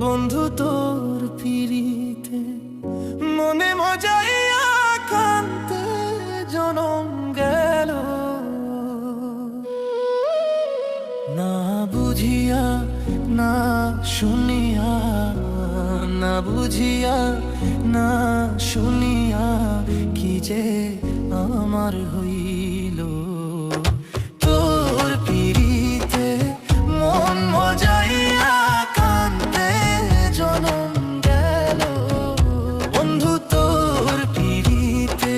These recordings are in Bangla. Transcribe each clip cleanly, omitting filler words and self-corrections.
বন্ধু তোর পিরিতে মনে মজাইয়া কান্তে জনম গেল, না বুঝিয়া না শুনিয়া, না বুঝিয়া না শুনিয়া কি যে আমার হইল। তোর পিরিতে মন মজাইয়া কান্তে জনম গেল, বন্ধু তোর পিরিতে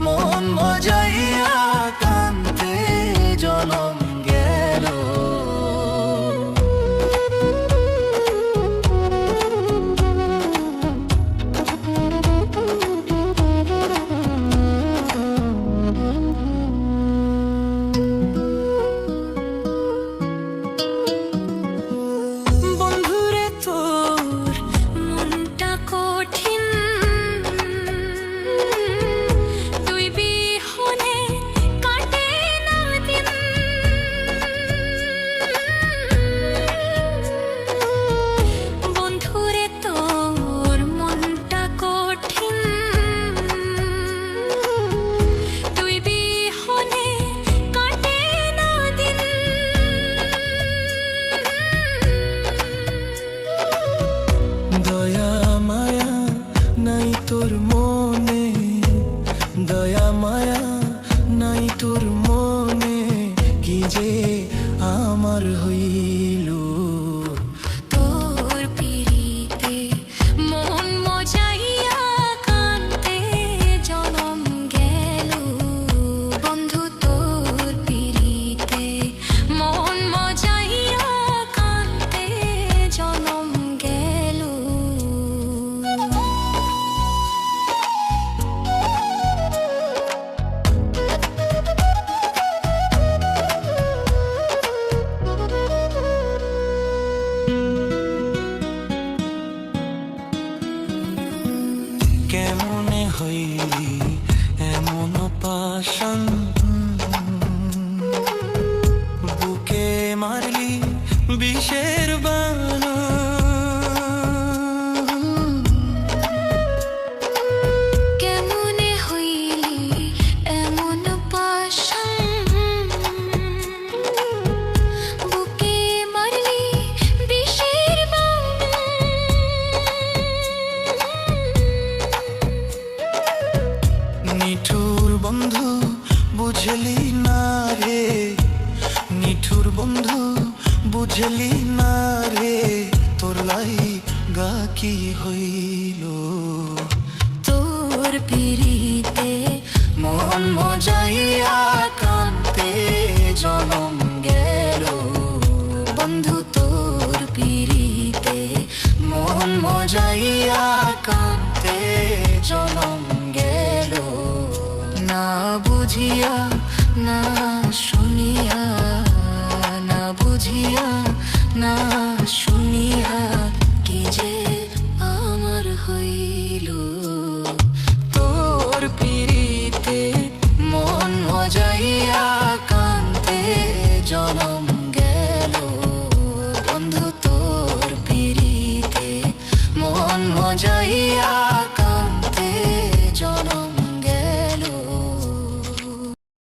মন মজাইয়া কান্তে জনম গেল। দয়া মায়া নাই তোর মনে, দয়া মায়া নাই তোর মনে কি যে আমার হইল। তোর পিরিতে মন মজাইয়া কান্তে জনম গেল, বন্ধু তোর পিরিতে মন মজাইয়া কান্তে জনম গেল। কেমনে হইলি এমন পাশান, বুকে মারলি বিষের বানা, কেমনে হইলি এমন পাশান, বুকে মারলি বিষের বানা। নিঠুর বন্ধু বুঝলি না রে, নিঠুর বন্ধু বুঝলি না রে, তোর লাই গা কি হইল। তোর পিরিতে মন মজাইয়া কান্তে জনম গেল, বন্ধু তোর পিরিতে মন মজাইয়া কান্তে জনম গেল। না বুঝিয়া না শুনিয়া, না বুঝিয়া না